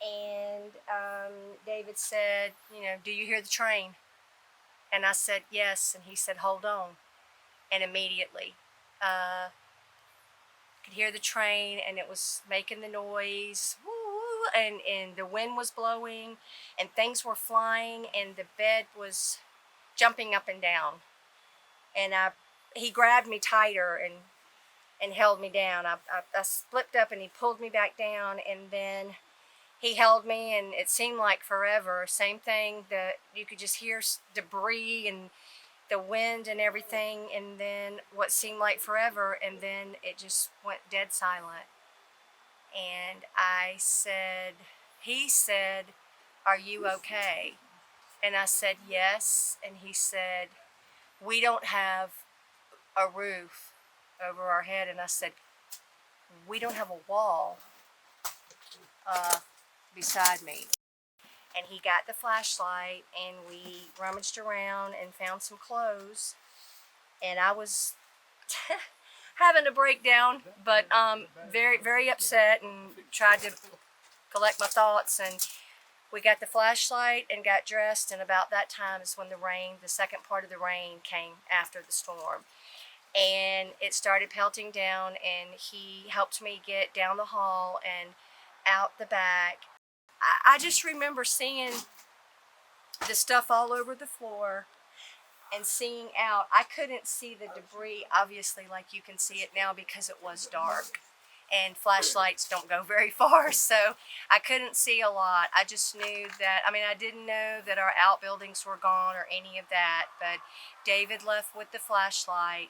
And David said, do you hear the train? And I said, yes. And he said, hold on. And immediately, could hear the train, and it was making the noise, woo, and the wind was blowing, and things were flying, and the bed was jumping up and down. And he grabbed me tighter and held me down. I slipped up, and he pulled me back down, and then he held me, and it seemed like forever. Same thing, that you could just hear debris and the wind and everything, and then what seemed like forever, and then it just went dead silent. And he said, are you okay? And I said, yes. And he said, we don't have a roof over our head. And I said, we don't have a wall beside me. And he got the flashlight, and we rummaged around and found some clothes. And I was having a breakdown, but very, very upset, and tried to collect my thoughts. And we got the flashlight and got dressed, and about that time is when the second part of the rain came after the storm. And it started pelting down, and he helped me get down the hall and out the back. I just remember seeing the stuff all over the floor and seeing out. I couldn't see the debris, obviously, like you can see it now, because it was dark. And flashlights don't go very far, so I couldn't see a lot. I just knew that, I didn't know that our outbuildings were gone or any of that, but David left with the flashlight.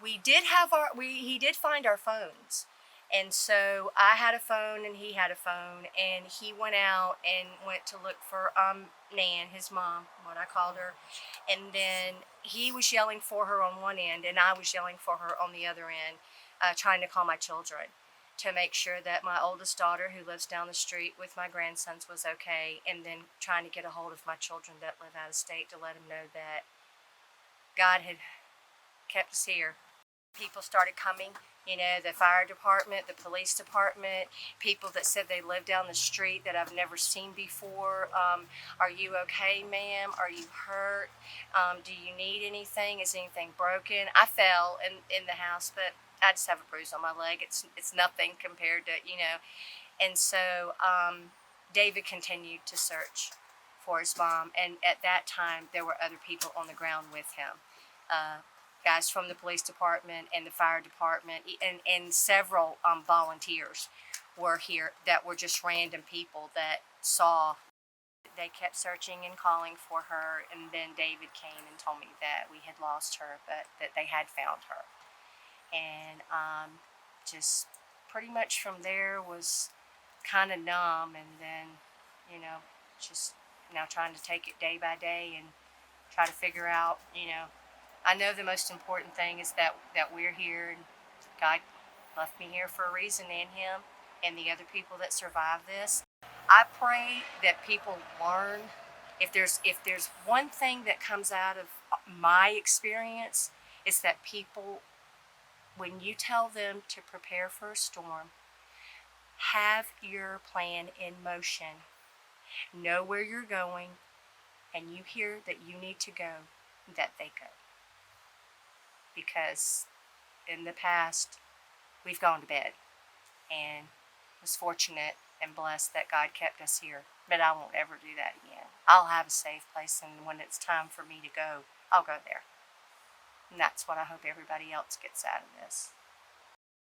He did find our phones. And so I had a phone and he had a phone, and he went out and went to look for Nan, his mom, what I called her. And then he was yelling for her on one end, and I was yelling for her on the other end, trying to call my children to make sure that my oldest daughter, who lives down the street with my grandsons, was okay, and then trying to get a hold of my children that live out of state to let them know that God had kept us here. People started coming, the fire department, the police department, people that said they lived down the street that I've never seen before. Are you okay, ma'am? Are you hurt? Do you need anything? Is anything broken? I fell in the house, but I just have a bruise on my leg. It's nothing compared to, And so David continued to search for his mom, and at that time there were other people on the ground with him. Guys from the police department and the fire department, and several volunteers were here that were just random people that saw. They kept searching and calling for her, and then David came and told me that we had lost her, but that they had found her. And just pretty much from there was kind of numb, and then, just now trying to take it day by day and try to figure out, I know the most important thing is that we're here, and God left me here for a reason, and him and the other people that survived this. I pray that people learn. If there's one thing that comes out of my experience, is that people, when you tell them to prepare for a storm, have your plan in motion. Know where you're going, and you hear that you need to go, that they go. Because in the past, we've gone to bed, and was fortunate and blessed that God kept us here. But I won't ever do that again. I'll have a safe place, and when it's time for me to go, I'll go there. And that's what I hope everybody else gets out of this.